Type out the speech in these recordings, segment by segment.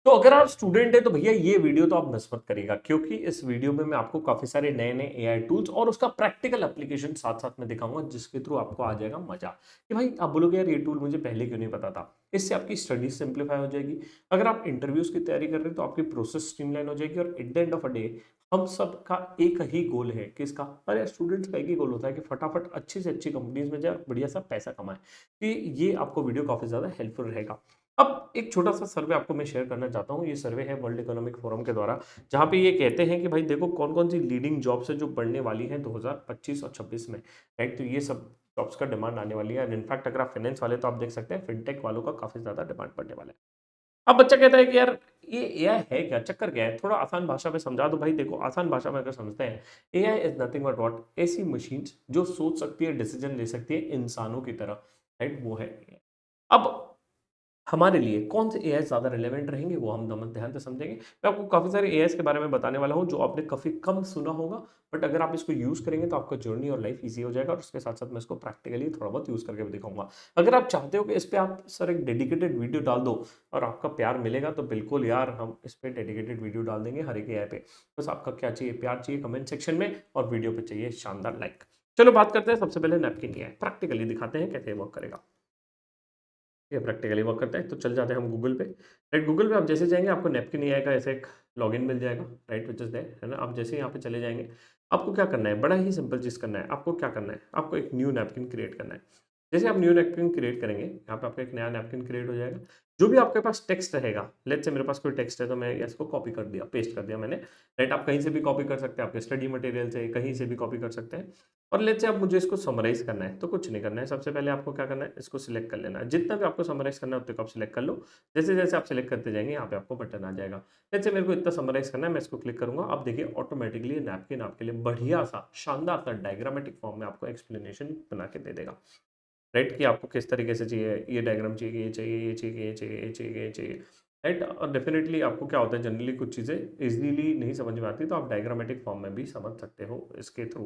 तो अगर आप स्टूडेंट हैं तो भैया ये वीडियो तो आप मिस मत करिएगा, क्योंकि इस वीडियो में मैं आपको काफी सारे नए नए एआई टूल्स और उसका प्रैक्टिकल एप्लीकेशन साथ साथ में दिखाऊंगा, जिसके थ्रू आपको आ जाएगा मजा कि भाई आप बोलोगे यार ये टूल मुझे पहले क्यों नहीं पता था। इससे आपकी स्टडी सिंप्लीफाई हो जाएगी। अगर आप इंटरव्यूज की तैयारी कर रहे हैं तो आपकी प्रोसेस स्ट्रीमलाइन हो जाएगी। और at the end of a day हम सब का एक ही गोल है, किसका? अरे स्टूडेंट्स का एक ही गोल होता है कि फटाफट अच्छी से अच्छी कंपनीज में जाए और बढ़िया सा पैसा कमाए। कि ये आपको वीडियो काफी ज्यादा हेल्पफुल रहेगा। अब एक छोटा-सा सर्वे आपको मैं शेयर करना चाहता हूँ। ये सर्वे है वर्ल्ड इकोनॉमिक फोरम के द्वारा, जहाँ पे ये कहते हैं कि भाई देखो कौन-कौन सी लीडिंग जॉब्स है जो बढ़ने वाली हैं 2025 और 26 में, राइट? तो ये सब जॉब्स का डिमांड आने वाली है। एंड इनफैक्ट अगर आप फाइनेंस वाले तो आप देख सकते हैं फिनटेक वालों का काफ़ी ज़्यादा डिमांड बढ़ने वाला है। अब बच्चा कहता है कि यार ये एआई है क्या? चक्कर क्या है? थोड़ा आसान भाषा में समझा दो। भाई देखो आसान भाषा में अगर समझते हैं, AI is nothing but what? ऐसी मशीन्स जो सोच सकती है, डिसीजन ले सकती है इंसानों की तरह, राइट? वो है एआई। अब हमारे लिए कौन से एआई ज़्यादा रिलेवेंट रहेंगे वो हम दमन ध्यान से समझेंगे। मैं आपको काफ़ी सारे एआईज़ के बारे में बताने वाला हूँ जो आपने काफ़ी कम सुना होगा, बट अगर आप इसको यूज़ करेंगे तो आपका जर्नी और लाइफ ईज़ी हो जाएगा। और उसके साथ-साथ मैं इसको प्रैक्टिकली थोड़ा बहुत यूज़ करके भी दिखाऊँगा। अगर आप चाहते हो कि इस पे आप सर एक डेडिकेटेड वीडियो डाल दो और आपका प्यार मिलेगा, तो बिल्कुल यार हम इस पे डेडिकेटेड वीडियो डाल देंगे हर एक एआई पे। बस आपका क्या चाहिए? प्यार चाहिए कमेंट सेक्शन में, और वीडियो पे चाहिए शानदार लाइक। चलो बात करते हैं सबसे पहले नैपकिन एआई, प्रैक्टिकली दिखाते हैं कैसे वर्क करेगा। ये प्रैक्टिकली वर्क करता है। तो चल जाते हैं हम गूगल पे। राइट, गूगल पे आप जैसे जाएँगे आपको नैपकिन एआई का ऐसे एक लॉगिन मिल जाएगा, राइट, व्हिच इज़ देयर, है ना? आप जैसे ही यहाँ पे चले जाएँगे, आपको क्या करना है? बड़ा ही सिंपल चीज़ करना है। आपको क्या करना है? आपको एक न्यू नैपकिन क्रिएट करना है। जैसे आप न्यू नैपकिन क्रिएट करेंगे, यहाँ पे आपका एक नया नैपकिन क्रिएट हो जाएगा। जो भी आपके पास टेक्स्ट रहेगा, लेट्स से मेरे पास कोई टेक्स्ट है तो मैं इसको कॉपी कर दिया, पेस्ट कर दिया मैंने, राइट? आप कहीं से भी कॉपी कर सकते हैं, आपके स्टडी मटेरियल से कहीं से भी कॉपी कर सकते हैं। और लेट्स से अब मुझे इसको समराइज़ करना है, तो कुछ नहीं करना है। सबसे पहले आपको क्या करना है, इसको सिलेक्ट कर लेना है। जितना भी आपको समराइज़ करना है उतने को आप सिलेक्ट कर लो। जैसे-जैसे आप सिलेक्ट करते जाएँगे यहाँ पे आपको बटन आ जाएगा। लेट्स से मेरे को इतना समराइज़ करना है, मैं इसको क्लिक करूँगा। अब देखिए ऑटोमैटिकली नैपकिन आपके लिए बढ़िया-सा, शानदार-सा डायग्रामेटिक फॉर्म में आपको एक्सप्लेनेशन बना के दे देगा। राइट? कि आपको किस तरीके से चाहिए, ये डायग्राम चाहिए, ये चाहिए, ये चाहिए, ये चाहिए, ये चाहिए, ये चाहिए। राइट? और डेफ़िनिटली आपको क्या होता है, जनरली कुछ चीज़ें ईज़िली नहीं समझ में आती, तो आप डायग्रामेटिक फॉर्म में भी समझ सकते हो इसके through,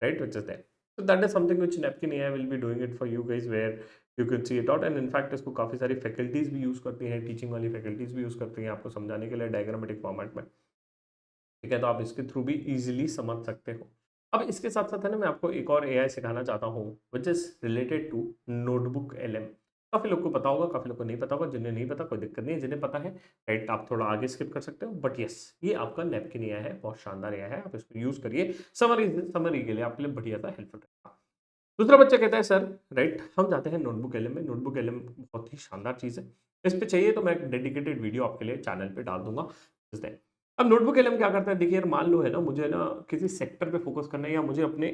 right? Which is there. So that is something which Napkin AI will be doing it for you guys, where you can see it out, and in fact इसको काफ़ी सारी फैकल्टीज़ भी यूज़ करती हैं, टीचिंग वाली faculties भी use करती हैं आपको समझाने के लिए डायग्रामेटिक फॉर्मेट में। ठीक है, तो आप इसके थ्रू भी ईज़िली समझ सकते हो। अब इसके साथ-साथ है ना, मैं आपको एक और एआई सिखाना चाहता हूँ, which is related to notebook LM. काफ़ी लोग को पता होगा, काफ़ी लोग को नहीं पता होगा। जिन्हें नहीं पता कोई दिक्कत नहीं है, जिन्हें पता है, राइट, आप थोड़ा आगे स्किप कर सकते हो। बट येस, ये आपका नैपकिन एआई है, बहुत शानदार एआई है। आप इसको यूज़ करिए, समरी समरी के लिए आपके लिए बढ़िया-सा हेल्पफुल रहेगा। दूसरा बच्चा कहता है सर, राइट, हम जाते हैं नोटबुक एलएम में। नोटबुक एलएम बहुत ही शानदार चीज़ है। इस पे चाहिए तो मैं एक डेडिकेटेड वीडियो आपके लिए चैनल पे डाल दूँगा इस दिन। अब नोटबुक एलएम क्या करता है, देखिए यार, मान लो है ना, मुझे ना किसी सेक्टर पे फ़ोकस करना है, या मुझे अपने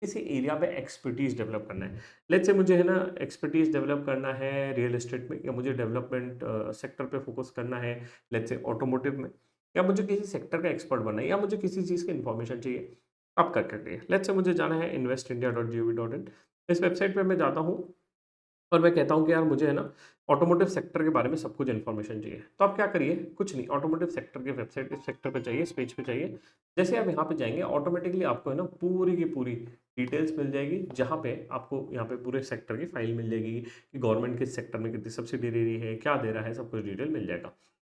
किसी एरिया पे एक्सपर्टीज़ डेवलप करना है। लेट्स से मुझे है ना एक्सपर्टीज़ डेवलप करना है रियल एस्टेट में, या मुझे डेवलपमेंट सेक्टर पे फ़ोकस करना है, लेट्स से ऑटोमोटिव में, या मुझे किसी सेक्टर का एक्सपर्ट बनना है, या मुझे किसी चीज़ की इन्फॉर्मेशन चाहिए। आप क्या करिए, लेट्स से मुझे जाना है investindia.gov.in। इस वेबसाइट पे मैं जाता हूँ और मैं कहता हूँ कि यार मुझे है ना ऑटोमोटिव सेक्टर के बारे में सब कुछ इन्फॉर्मेशन चाहिए। तो आप क्या करिए, कुछ नहीं, ऑटोमोटिव सेक्टर की वेबसाइट इस सेक्टर पे चाहिए, इस पेज पे चाहिए। जैसे आप यहाँ पे जाएँगे, ऑटोमेटिकली आपको है ना पूरी की पूरी डिटेल्स मिल जाएगी, जहाँ पे आपको यहाँ पे पूरे सेक्टर की फाइल मिल जाएगी कि गवर्नमेंट किस सेक्टर में कितनी सब्सिडी दे रही है, क्या दे रहा है, सब कुछ डिटेल मिल जाएगा।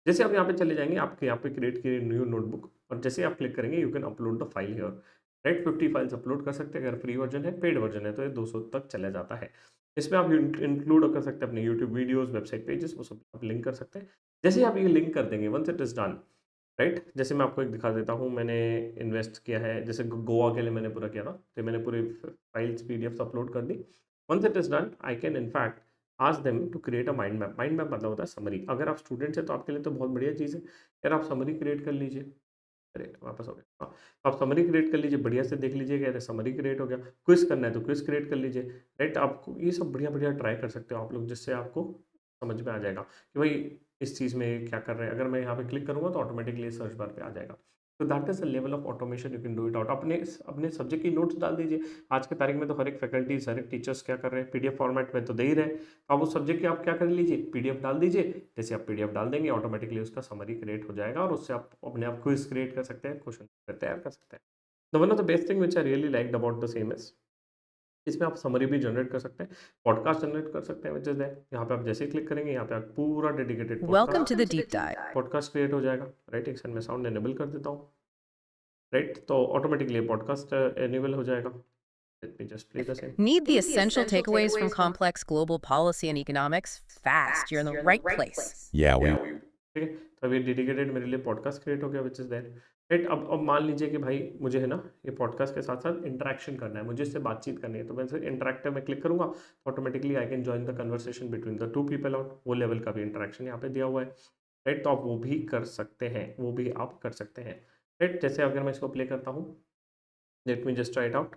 जैसे आप यहाँ पे चले जाएँगे, आपके यहाँ पे क्रिएट कीजिए न्यू नोटबुक, और जैसे ही आप क्लिक करेंगे, you can upload the file here, right? 50 files upload कर सकते हैं। अगर फ्री वर्ज़न है, पेड वर्ज़न है तो ये 200 तक चला जाता है। इसमें आप इंक्लूड कर सकते हैं अपने यूट्यूब वीडियोज़, वेबसाइट पेजेज़, वो सब आप लिंक कर सकते हैं। जैसे ही आप ये लिंक कर देंगे, once it is done, right? जैसे मैं आपको एक दिखा देता हूँ, मैंने इन्वेस्ट किया है, जैसे गोवा के लिए मैंने पूरा किया था, तो मैंने पूरी फाइल्स पीडीएफ्स अपलोड कर दी। Once it is done, I can in fact ask them to create a mind map. Mind map मतलब होता है समरी। अगर आप स्टूडेंट्स हैं तो आपके लिए तो बहुत बढ़िया चीज़ है। यार आप समरी क्रिएट कर लीजिए। अरे! वापस हो गया। हाँ, तो आप समरी क्रिएट कर लीजिए, बढ़िया से देख लीजिए कि अरे समरी क्रिएट हो गया। क्विज़ करना है तो क्विज़ क्रिएट कर लीजिए, राइट? आपको ये सब बढ़िया-बढ़िया ट्राई कर सकते हो आप लोग, जिससे आपको समझ में आ जाएगा कि भाई इस चीज़ में क्या कर रहे हैं। अगर मैं यहाँ पे क्लिक करूँगा तो ऑटोमेटिकली सर्च बार पे आ जाएगा। तो that is the level of automation you can do it out. अपने सब्जेक्ट की नोट्स डाल दीजिए। आज की तारीख में तो हर एक फैकल्टीज़, हर एक टीचर्स क्या कर रहे हैं, पीडीएफ फॉर्मेट में तो दे ही रहे हैं। तो आप उस सब्जेक्ट के आप क्या कर लीजिए, पीडीएफ डाल दीजिए। जैसे आप पीडीएफ डाल देंगे, ऑटोमेटिकली उसका समरी क्रिएट हो जाएगा, और उससे आप अपने आप क्विज़ क्रिएट कर सकते हैं, क्वेश्चन तैयार कर सकते हैं। The one of the best thing which I really liked about the same is इसमें आप समरी भी जनरेट कर सकते हैं, पॉडकास्ट जनरेट कर सकते हैं, विच इज दैट यहाँ पे आप जैसे ही क्लिक करेंगे यहाँ पे आप पूरा dedicated Welcome to the deep dive. Podcast create हो जाएगा, राइट। एक सेकंड में साउंड एनेबल कर देता हूँ, राइट। तो ऑटोमेटिकली पॉडकास्ट एनेबल हो जाएगा। Let me just play the same. Need the essential takeaways from complex global policy and economics? Fast. You're in the right place. Yeah, we ठीक है, तो अभी डेडिकेटेड मेरे लिए पॉडकास्ट क्रिएट हो गया, विच इज़ देयर, राइट। अब मान लीजिए कि भाई मुझे है ना ये पॉडकास्ट के साथ साथ इंटरेक्शन करना है, मुझे इससे बातचीत करनी है, तो मैं इंटरेक्टिव में क्लिक करूंगा तो automatically I can join the conversation between the two people out, वो लेवल का भी इंटरेक्शन यहाँ पे दिया हुआ है, राइट। तो आप वो भी कर सकते हैं, वो भी आप कर सकते हैं, राइट। जैसे अगर मैं इसको प्ले करता हूँ, let me just try it out.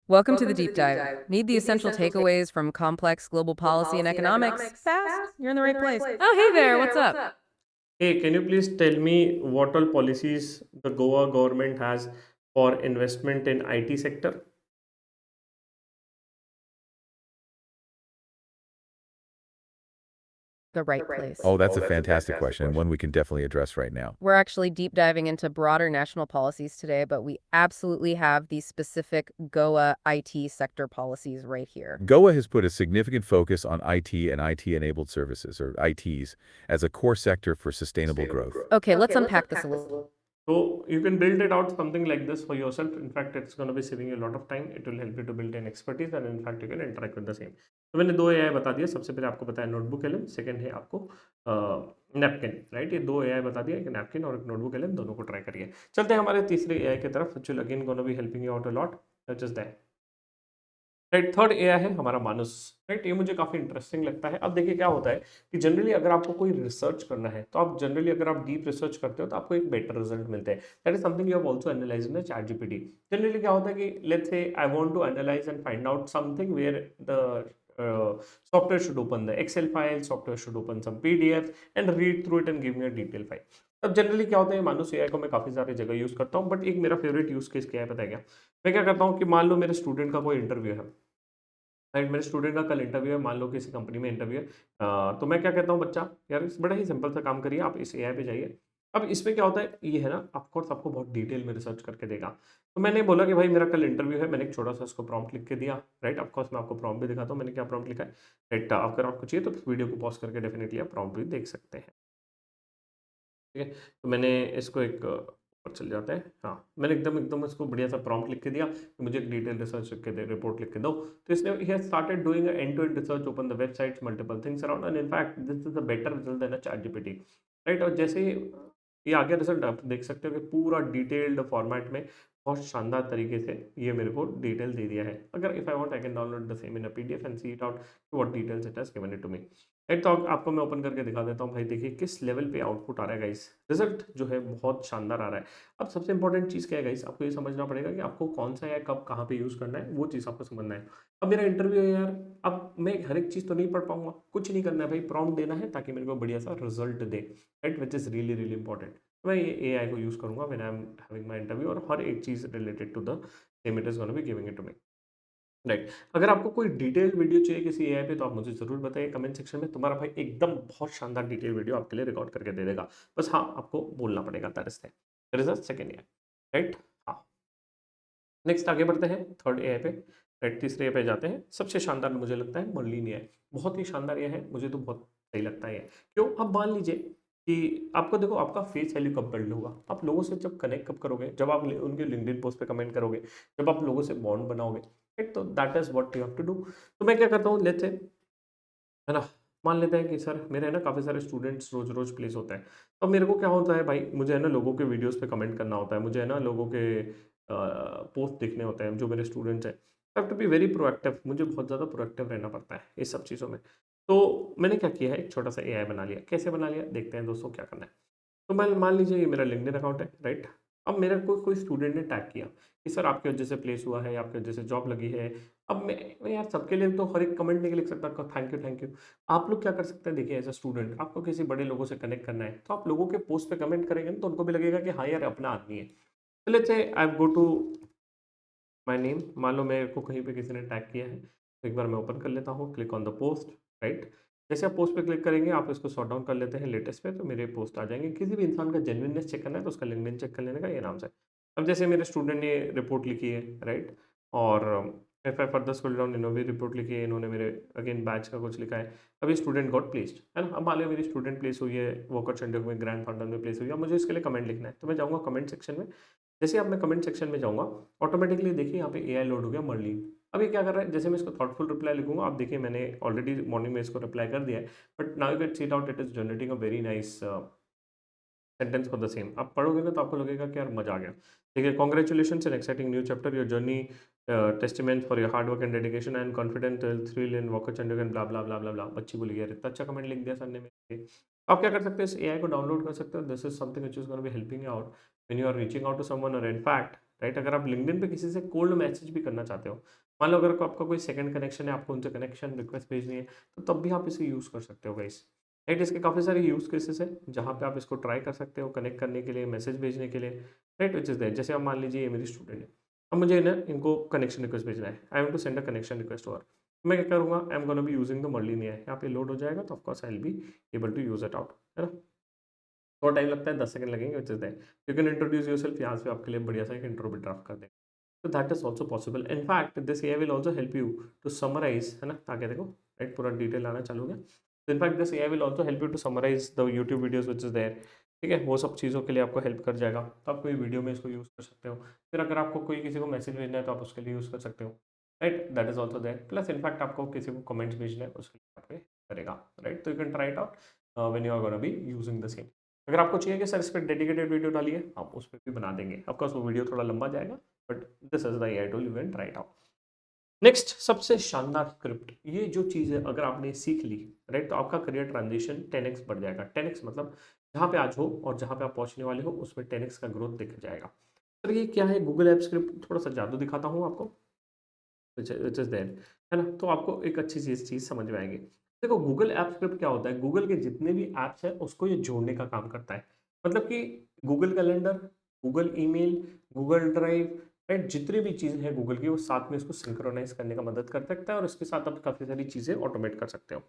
Welcome to the deep dive. Need the essential takeaways from complex global policy and economics? Fast. You're in the right place. Oh, hey there. What's up? Hey, can you please tell me what all policies the Goa government has for investment in IT sector? The right place. Oh, that's a fantastic question, and one we can definitely address right now. We're actually deep diving into broader national policies today, but we absolutely have these specific Goa IT sector policies right here. Goa has put a significant focus on IT and IT-enabled services, or ITs, as a core sector for sustainable growth. Okay, let's unpack this a little. So you can build it out something like this for yourself. In fact, it's going to be saving you a lot of time. It will help you to build an expertise, and in fact, you can interact with the same. तो मैंने दो AI बता दिया। सबसे पहले आपको बताया notebook LM, second है आपको नैपकिन, राइट। ये दो AI बता दिया, एक नैपकिन और एक नोटबुक एलएम, दोनों को ट्राई करिए। चलते हैं हमारे तीसरे AI की तरफ, which will again gonna be helping you out a lot, which is that, right. Third AI है हमारा मानस, राइट। ये मुझे काफ़ी इंटरेस्टिंग लगता है। अब देखिए क्या होता है कि जनरली अगर आपको कोई रिसर्च करना है तो आप जनरली अगर आप डीप रिसर्च करते हो तो आपको एक बेटर रिजल्ट मिलते हैं। That is something you have also analysed in chat GPT. Generally क्या होता है कि let's say I want to analyse and find out something where the software should open the Excel file, software should open some PDF and read through it and give me a detailed file। अब generally क्या होता है, मानुस AI को मैं काफ़ी सारी जगह यूज़ करता हूँ, बट एक मेरा फेवरेट यूज़ केस क्या है पता है क्या? मैं क्या करता हूँ कि मान लो मेरे स्टूडेंट का कोई इंटरव्यू है, राइट। मेरे स्टूडेंट का कल इंटरव्यू है, मान लो किसी कंपनी में इंटरव्यू है, तो मैं क्या कहता हूँ, बच्चा यार इस बड़ा ही सिंपल सा काम करिए, आप इस एआई पे जाइए। अब इसमें क्या होता है, ये है ना ऑफकोर्स आपको बहुत डिटेल में रिसर्च करके देगा। तो मैंने बोला कि भाई मेरा कल इंटरव्यू है, मैंने एक छोटा सा उसको प्रॉम्प्ट लिख के दिया, राइट। ऑफकोर्स मैं आपको प्रॉम्प्ट भी दिखाता हूँ मैंने क्या प्रॉम्प्ट लिखा है, राइट। अगर आपको चाहिए तो वीडियो को पॉज करके डेफिनेटली आप प्रॉम्प्ट भी देख सकते हैं, ठीक है। तो मैंने इसको एक ऊपर चल जाते हैं, हाँ, मैंने एकदम एकदम इसको बढ़िया सा प्रॉम्प्ट लिख के दिया कि मुझे एक डिटेल रिसर्च लिख के दे, रिपोर्ट लिख के दो। तो इसने ही has started doing end to end research, open the websites, multiple things around, and in fact this is a better result than a chat GPT, right. और जैसे ही ये आगे रिजल्ट आप देख सकते हो कि पूरा डिटेल्ड फॉर्मेट में बहुत शानदार तरीके से ये मेरे को डिटेल दे दिया है। अगर if I want I can download the same in a PDF and see it out what details it has given it to me, right. तो आपको मैं ओपन करके दिखा देता हूँ भाई, देखिए किस लेवल पे आउटपुट आ रहा है गाइस। रिजल्ट जो है बहुत शानदार आ रहा है। अब सबसे इंपॉर्टेंट चीज़ क्या है गाइस, आपको ये समझना पड़ेगा कि आपको कौन सा या कब कहाँ पे यूज़ करना है, वो चीज़ आपको समझना है। अब मेरा इंटरव्यू है यार, अब मैं हर एक चीज़ तो नहीं पढ़ पाऊंगा, कुछ नहीं करना है भाई, प्रॉम्प्ट देना है ताकि मेरे को बढ़िया सा रिजल्ट दे, right, which is really really important. मैं ये एआई को यूज़ करूँगा when I am having my interview, और हर एक चीज़ related to the same it is gonna be giving it to me, right. अगर आपको कोई डिटेल वीडियो चाहिए किसी एआई पे तो आप मुझे ज़रूर बताइए कमेंट सेक्शन में, तुम्हारा भाई एकदम बहुत शानदार डिटेल वीडियो आपके लिए रिकॉर्ड करके दे देगा। बस हाँ, आपको बोलना पड़ेगा that is the second AI, right. हाँ, नेक्स्ट आगे बढ़ते हैं थर्ड एआई पे, राइट। तीसरे एआई पे जाते हैं। सबसे शानदार मुझे लगता है मर्लिन एआई, बहुत ही शानदार एआई है, मुझे तो बहुत सही लगता है ये। क्यों? अब मान लीजिए कि आपको देखो आपका फेस वैल्यू कब बिल्ड होगा, आप लोगों से जब कनेक्ट कब करोगे, जब आप उनके लिंक्डइन पोस्ट पे कमेंट करोगे, जब आप लोगों से बॉन्ड बनाओगे, राइट। तो that is what you have to do. तो मैं क्या करता हूँ, लेट्स से, है ना, मान लेते हैं कि सर मेरे है ना काफ़ी सारे स्टूडेंट्स रोज रोज प्लेस होते हैं। तो मेरे को क्या होता है भाई, मुझे है ना लोगों के वीडियोस पे कमेंट करना होता है, मुझे है ना लोगों के पोस्ट देखने होते हैं जो मेरे स्टूडेंट्स हैं। I have to be very proactive, मुझे बहुत ज़्यादा प्रोएक्टिव रहना पड़ता है इस सब चीज़ों में। तो मैंने क्या किया है, एक छोटा सा एआई बना लिया। कैसे बना लिया देखते हैं दोस्तों क्या करना है। तो मैं मान लीजिए ये मेरा लिंक्डइन अकाउंट है, राइट। अब मेरा कोई कोई स्टूडेंट ने टैग किया कि सर आपकी वजह से प्लेस हुआ है, आपकी वजह से जॉब लगी है। अब मैं यार सबके लिए तो हर एक कमेंट नहीं लिख सकता थैंक यू थैंक यू। आप लोग क्या कर सकते हैं, देखिए एज अ स्टूडेंट आपको किसी बड़े लोगों से कनेक्ट करना है तो आप लोगों के पोस्ट पे कमेंट करेंगे ना, तो उनको भी लगेगा कि हाँ यार अपना आदमी है। तो let's say I go to my name, मान लो मेरे को कहीं पे किसी ने टैग किया है, तो एक बार मैं ओपन कर लेता हूँ, click on the post, right. जैसे आप पोस्ट पे क्लिक करेंगे आप इसको सॉर्ट डाउन कर लेते हैं लेटेस्ट पे, तो मेरे पोस्ट आ जाएंगे। किसी भी इंसान का जेन्युइननेस चेक करना है तो उसका लिंक्डइन चेक कर लेने का ये नाम से, अब जैसे मेरे स्टूडेंट ने रिपोर्ट लिखी है, राइट, और if I further scroll down, इन्होंने भी रिपोर्ट लिखी है, इन्होंने मेरे अगेन बैच का कुछ लिखा है। अभी स्टूडेंट गॉट प्लेस्ड, है ना। अब मान लिया मेरी स्टूडेंट प्लेस हुई है, वर्कर चंडीगढ़ में ग्रैंड फाउंडर में प्लेस हुई है, अब मुझे इसके लिए कमेंट लिखना है, तो मैं जाऊँगा कमेंट सेक्शन में। जैसे अब मैं कमेंट सेक्शन में जाऊँगा, ऑटोमेटिकली देखिए यहाँ पे एआई लोड हो गया मर्लिन। अब ये क्या कर रहा है, जैसे मैं इसको थॉटफुल रिप्लाई लिखूंगा, आप देखिए मैंने ऑलरेडी मॉर्निंग में इसको रिप्लाई कर दिया है, but now you can see it out, it is generating a very nice sentence for the same. आप पढ़ोगे ना तो आपको लगेगा कि यार मजा आ गया। देखिए, congratulation an exciting new chapter, your journey testament for your hard work and dedication and confident thrill in walker Chandigarh and blah blah blah blah blah. बच्ची बोली यार इतना अच्छा कमेंट लिख दिया सर ने मेरे लिए। आप क्या कर सकते हो, इस एआई को डाउनलोड कर सकते हो। This is something which is gonna be helping you out when you are reaching out to someone, और इन फैक्ट, राइट, अगर आप लिंक्डइन पे किसी से कोल्ड मैसेज भी करना चाहते हो, मान लो अगर आपका कोई सेकंड कनेक्शन है, आपको उनसे कनेक्शन रिक्वेस्ट भेजनी है, तो तब भी आप इसे यूज़ कर सकते हो गाइस, राइट। इसके काफ़ी सारे यूज़ केसेस हैं जहाँ पे आप इसको ट्राई कर सकते हो कनेक्ट करने के लिए, मैसेज भेजने के लिए, राइट, विच इज़ दैट। जैसे अब मान लीजिए ये मेरी स्टूडेंट है, अब मुझे ना इनको कनेक्शन रिक्वेस्ट भेजना है, I want to send a connection request over. मैं क्या करूँगा, I am gonna be using the Merlin AI. यहाँ पे लोड हो जाएगा तो of course I will be able to use it out, है ना। थोड़ा टाइम लगता है, 10 सेकंड लगेंगे, which is that. You can introduce yourself, यहाँ से आपके लिए बढ़िया सा एक इंट्रो भी ड्राफ्ट कर देंगे। तो that is also possible. In fact this AI will also help you to summarise, है ना, ताकि देखो, राइट, पूरा डिटेल आना चालू हो गया। तो in fact this AI will also help you to summarise the YouTube videos which is there, ठीक है, वो सब चीज़ों के लिए आपको हेल्प कर जाएगा। तो आप कोई वीडियो में इसको यूज़ कर सकते हो। फिर अगर आपको कोई किसी को मैसेज भेजना है तो आप उसके लिए यूज़ कर सकते हो, right, that is also there. Plus in fact आपको किसी को कमेंट्स भेजना है उसके लिए आपके करेगा, राइट। तो you can try it out when you are gonna be using the same. अगर आपको चाहिए कि सर इस पर डेडिकेटेड वीडियो डालिए, आप उस पर भी बना देंगे। ऑफकोर्स वो वीडियो थोड़ा लंबा जाएगा, but this is the AI tool, you can try it out. Next सबसे शानदार स्क्रिप्ट, ये जो चीज़ है अगर आपने सीख ली, राइट, तो आपका करियर ट्रांजिशन 10x बढ़ जाएगा। 10x मतलब जहाँ पे आज हो और जहाँ पे आप पहुँचने वाले हो उसमें 10x का ग्रोथ दिख जाएगा। तो ये क्या है, गूगल ऐप स्क्रिप्ट, थोड़ा सा जादू दिखाता हूँ आपको, विच इज देयर, है ना। तो आपको एक अच्छी चीज़ समझ में आएगी। देखो, गूगल ऐप स्क्रिप्ट क्या होता है, गूगल के जितने भी ऐप्स हैं उसको ये जोड़ने का काम करता है। मतलब कि Google calendar, Google email, Google drive, right, जितनी भी चीज़ें हैं गूगल की, वो साथ में इसको सिंक्रोनाइज करने का मदद कर सकता है, और इसके साथ आप काफ़ी सारी चीज़ें ऑटोमेट कर सकते हो,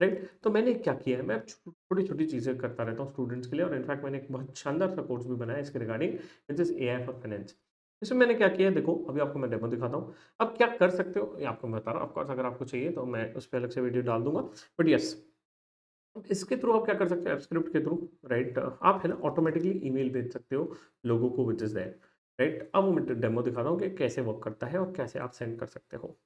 राइट। तो मैंने क्या किया है, मैं छोटी छोटी चीज़ें करता रहता हूँ स्टूडेंट्स के लिए, और इनफैक्ट मैंने एक बहुत शानदार सा कोर्स भी बनाया इसके regarding, which is AI for finance. इसमें मैंने क्या किया है, देखो अभी आपको मैं डेमो दिखाता हूँ। अब क्या कर सकते हो ये आपको मैं बता रहा हूँ, ऑफकोर्स अगर आपको चाहिए तो मैं उस पर अलग से वीडियो डाल दूंगा, बट यस, इसके थ्रू आप क्या कर सकते हो, एप स्क्रिप्ट के थ्रू, राइट, आप है ना ऑटोमेटिकली ईमेल भेज सकते हो लोगों को, विच इज दैट, राइट। अब मैं डेमो दिखाता हूँ कि कैसे वर्क करता है और कैसे आप सेंड कर सकते हो।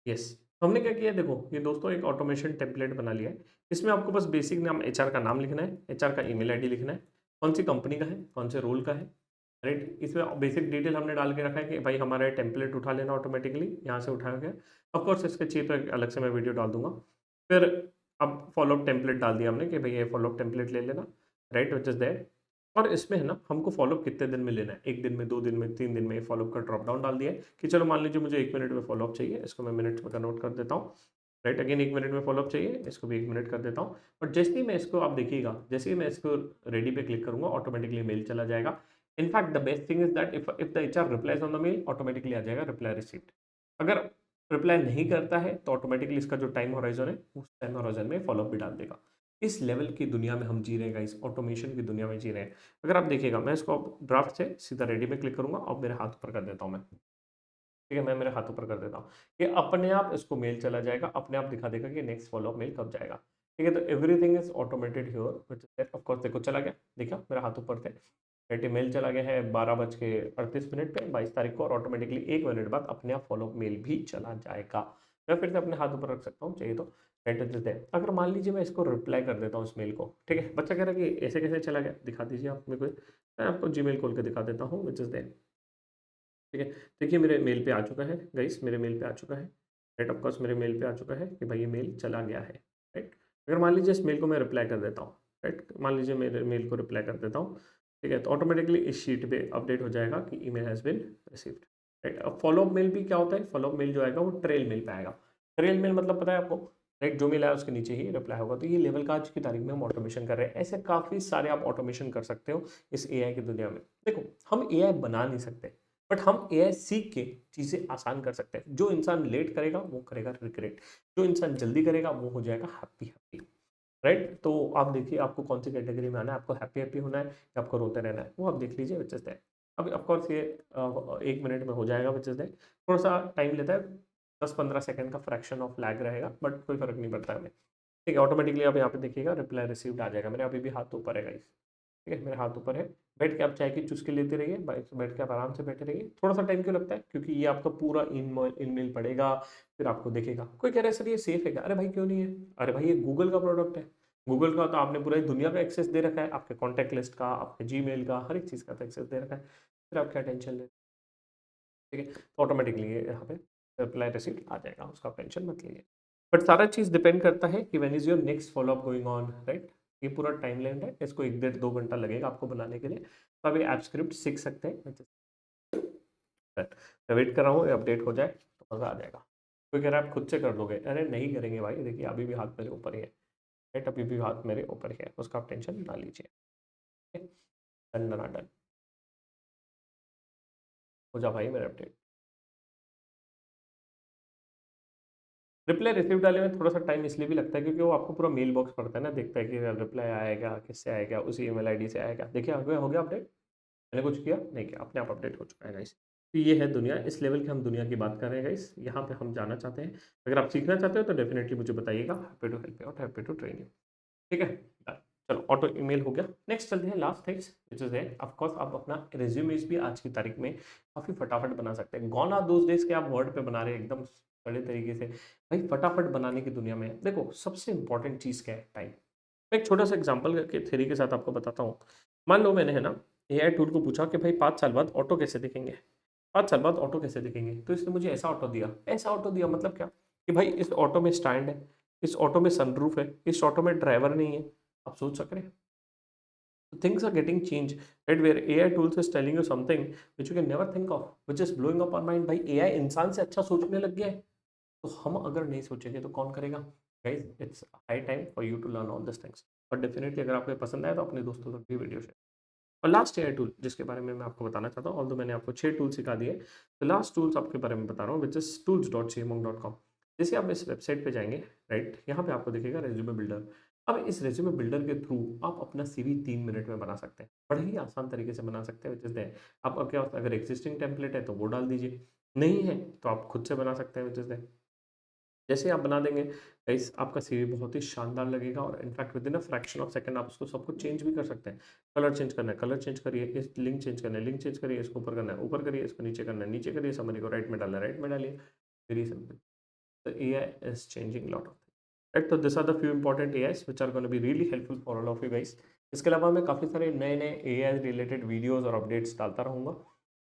यस, हमने क्या किया, देखो ये दोस्तों एक ऑटोमेशन टेम्पलेट बना लिया है। इसमें आपको बस बेसिक नाम, एचआर का नाम लिखना है, एचआर का ईमेल आईडी लिखना है, कौन सी कंपनी का है, कौन से रोल का है, राइट। इसमें बेसिक डिटेल हमने डाल के रखा है कि भाई हमारा टेम्पलेट उठा लेना ऑटोमेटिकली, यहाँ से उठाया गया। ऑफकोर्स इसके चाहिए तो एक अलग से मैं वीडियो डाल दूंगा। फिर अब फॉलोअप टेम्पलेट डाल दिया हमने कि भाई ये फॉलोअप टेम्पलेट ले लेना, राइट, विच इज दैट। और इसमें है ना हमको फॉलोअप कितने दिन में लेना है, 1 दिन में, 2 दिन में, 3 दिन में, फॉलोअप का ड्रॉप डाउन डाल दिया है कि चलो मान लीजिए मुझे 1 मिनट में फॉलोअप चाहिए, इसको मैं मिनट्स में कन्वर्ट कर देता हूँ, राइट। अगेन 1 मिनट में फॉलोअप चाहिए, इसको भी 1 मिनट कर देता हूँ। बट जैसे ही मैं इसको, आप देखिएगा, जैसे ही मैं इसको रेडी पे क्लिक करूंगा ऑटोमेटिकली मेल चला जाएगा। In fact the best thing is that if the HR replies on the mail, automatically आ जाएगा रिप्लाई रिसीव्ड। अगर रिप्लाई नहीं करता है तो ऑटोमेटिकली इसका जो टाइम होराइजन है उस टाइम होराइजन में फॉलोअप भी डाल देगा। इस लेवल की दुनिया में हम जी रहे हैं, इस ऑटोमेशन की दुनिया में जी रहे हैं। अगर आप देखिएगा, मैं इसको ड्राफ्ट से सीधा रेडी में क्लिक करूंगा और मेरे हाथ ऊपर कर देता हूँ मैं, ठीक है, मैं मेरे हाथ ऊपर कर देता हूँ, ये अपने आप इसको मेल चला जाएगा, अपने आप दिखा देगा कि नेक्स्ट फॉलोअप मेल कब जाएगा, ठीक है। तो everything is automated here, of course देखो चला गया, देखा मेरे हाथ ऊपर थे, राइट, मेल चला गया है 12:38 पे 22 तारीख को, और ऑटोमेटिकली 1 मिनट बाद अपने आप फॉलोअप मेल भी चला जाएगा। मैं फिर से अपने हाथ ऊपर रख सकता हूँ चाहिए तो, राइट। अगर मान लीजिए मैं इसको रिप्लाई कर देता हूँ इस मेल को, ठीक है, बच्चा कह रहा है कि ऐसे कैसे चला गया, दिखा दीजिए आप मेरे को, मैं आपको जीमेल खोल के दिखा देता हूँ, विच इज देयर, ठीक है। देखिए मेरे मेल पे आ चुका है गाइस, मेरे मेल पे आ चुका है, राइट, ऑफ कोर्स मेरे मेल पे आ चुका है कि भाई ये मेल चला गया है, राइट। अगर मान लीजिए इस मेल को मैं रिप्लाई कर देता हूँ, राइट, मान लीजिए मेरे मेल को रिप्लाई कर देता हूँ, ठीक है, तो ऑटोमेटिकली इस शीट पे अपडेट हो जाएगा कि email has been received, right. अब फॉलोअप मेल भी क्या होता है, फॉलोअप मेल जो आएगा वो ट्रेल मेल पे आएगा। ट्रेल मेल मतलब पता है आपको, राइट, जो मेल आया उसके नीचे ही रिप्लाई होगा। तो ये लेवल का आज की तारीख में हम ऑटोमेशन कर रहे हैं। ऐसे काफ़ी सारे आप ऑटोमेशन कर सकते हो इस एआई की दुनिया में। देखो हम एआई बना नहीं सकते, बट हम एआई सीख के चीज़ें आसान कर सकते हैं। जो इंसान लेट करेगा वो करेगा रिग्रेट, जो इंसान जल्दी करेगा वो हो जाएगा हैप्पी हैप्पी। राइट? तो आप देखिए आपको कौन सी कैटेगरी में आना है, आपको हैप्पी होना है या आपको रोते रहना है, वो आप देख लीजिए विच इज़ दैट। अब ऑफ कोर्स ये 1 मिनट में हो जाएगा विच इज़ दैट, थोड़ा-सा टाइम लेता है, 10-15 सेकंड का फ्रैक्शन ऑफ लैग रहेगा, बट कोई फ़र्क नहीं पड़ता हमें। ठीक है, ऑटोमेटिकली आप यहाँ पे देखिएगा रिप्लाई रिसीव्ड आ जाएगा, मेरे अभी भी हाथ ऊपर है गाइस, ठीक है, मेरे हाथ ऊपर है। बैठ के आप चाय की चुस्की लेते रहिए, बैठ के आप आराम से बैठे रहिए। थोड़ा-सा टाइम क्यों लगता है? क्योंकि ये आपका पूरा ईमेल पढ़ेगा, फिर आपको देखेगा। कोई कह रहा है सर ये सेफ है क्या? अरे भाई क्यों नहीं है? अरे भाई ये गूगल का प्रोडक्ट है। गूगल का तो आपने पूरी दुनिया का एक्सेस दे रखा है, आपके कॉन्टैक्ट लिस्ट का, आपके जीमेल का, हर एक चीज़ का तो एक्सेस दे रखा है। फिर आप क्या टेंशन ले, ठीक है? तो ऑटोमेटिकली ये यहाँ पे रिप्लाई रिसीव्ड आ जाएगा, उसका आप टेंशन मत लीजिए। बट सारा चीज़ डिपेंड करता है कि when is your next follow up going on, right? ये पूरा टाइमलाइन है, इसको 1 डेढ़ 2 घंटा लगेगा आपको बनाने के लिए। तो आप ये ऐप स्क्रिप्ट सीख सकते हैं। मैं वेट कर रहा हूँ ये अपडेट हो जाए तो मज़ा आ जाएगा। कोई कह रहा है आप खुद से कर दोगे, अरे नहीं करेंगे भाई, देखिए अभी भी हाथ मेरे ऊपर ही है, राइट? अभी भी हाथ मेरे ऊपर ही है, उसका आप टेंशन ना लीजिए। ठीक है? डन डन डन, हो जा भाई मेरा अपडेट। रिप्लाई रिसीव डालने में थोड़ा-सा टाइम इसलिए भी लगता है क्योंकि वो आपको पूरा मेल बॉक्स पढ़ता है ना, देखता है कि रिप्लाई आएगा, किससे आएगा, उसी ईमेल आईडी से आएगा। देखिए हो गया अपडेट? मैंने कुछ किया? नहीं किया, अपने आप अपडेट हो चुका है गाइस। तो ये है दुनिया, इस लेवल की हम दुनिया की बात कर रहे हैं गाइस, यहाँ पे हम जाना चाहते हैं। अगर आप सीखना चाहते हो तो डेफिनिटली मुझे बताइएगा, happy to help you out, happy to train you. ठीक है? डन। चलो ऑटो ईमेल हो गया। नेक्स्ट चलते हैं लास्ट थिंग्स व्हिच इज़ है ऑफ कोर्स आप अपना रिज्यूमेज़ भी आज की तारीख में काफ़ी फटाफट बना सकते हैं। गॉन आर दोज़ डेज़ के आप वर्ड पे बना रहे हैं एकदम बड़े तरीके से। भाई फटाफट बनाने की दुनिया में देखो सबसे इम्पोर्टेंट चीज़ क्या है? टाइम। मैं एक छोटा-सा एग्ज़ाम्पल के थ्योरी के साथ आपको बताता हूँ। मान लो मैंने है ना एआई टूल को पूछा कि भाई 5 साल बाद ऑटो कैसे दिखेंगे? 5 साल बाद ऑटो कैसे दिखेंगे? तो इसने मुझे ऐसा ऑटो दिया। ऐसा ऑटो दिया मतलब क्या? कि भाई इस ऑटो में स्टैंड है, इस ऑटो में सनरूफ है, इस ऑटो में ड्राइवर नहीं है। आप सोच सक रहे हैं? Things are getting changed, right? Where AI tools is telling you something which you can never think of, which is blowing up our mind. भाई AI इंसान से अच्छा सोचने लग गया है, तो हम अगर नहीं सोचेंगे तो कौन करेगा? Guys it's high time for you to learn all this things. और डेफिनेटली अगर आपको ये पसंद आए तो अपने दोस्तों तक भी वीडियो शेयर। और लास्ट एआई टूल जिसके बारे में मैं आपको बताना चाहता हूँ, ऑल्दो मैंने आपको 6 टूल सिखा दिए, तो लास्ट टूल्स आपके बारे में बता रहा हूँ, विच इज tools.cmong.com। जैसे आप इस वेबसाइट पे जाएंगे, राइट, यहाँ पे आपको दिखेगा रेज्यूमे बिल्डर। अब इस रेज्यूमे बिल्डर के थ्रू आप अपना सीवी 3 मिनट में बना सकते हैं, बड़े ही आसान तरीके से बना सकते हैं। विच इज दैट आप क्या अगर एग्जिस्टिंग टेम्पलेट है तो वो डाल दीजिए, नहीं है तो आप खुद से बना सकते हैं। विच इज दैट जैसे आप बना देंगे गाइस, आपका सीवी बहुत ही शानदार लगेगा और in fact with in a fraction of second आप उसको सब कुछ चेंज भी कर सकते हैं। कलर चेंज करना है कलर चेंज करिए, इस लिंक चेंज करना है लिंक चेंज करिए, इसको ऊपर करना है ऊपर करिए, इसको नीचे करना है नीचे करिए, समरी को राइट में डालना है राइट में डालिए। Very simple. The AI is changing lot of things, right? तो this are the few important AIs which are gonna be really helpful for all of you guys. इसके अलावा मैं काफ़ी सारे नए नए एआई रिलेटेड वीडियोज़ और अपडेट्स डालता रहूँगा,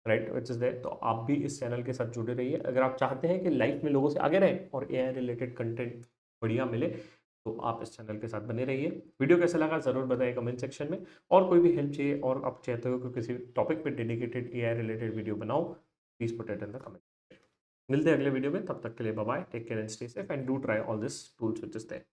राइट, विच इज़ देयर। तो आप भी इस चैनल के साथ जुड़े रहिए। अगर आप चाहते हैं कि लाइफ में लोगों से आगे रहें और एआई रिलेटेड कंटेंट बढ़िया मिले, तो आप इस चैनल के साथ बने रहिए। वीडियो कैसा लगा ज़रूर बताइए कमेंट सेक्शन में। और कोई भी हेल्प चाहिए और आप चाहते हो कि किसी टॉपिक पे डेडिकेटेड एआई रिलेटेड वीडियो बनाओ, please put it in the comment. मिलते हैं अगले वीडियो में, तब तक के लिए bye bye, take care and stay safe and do try all this tools which is there.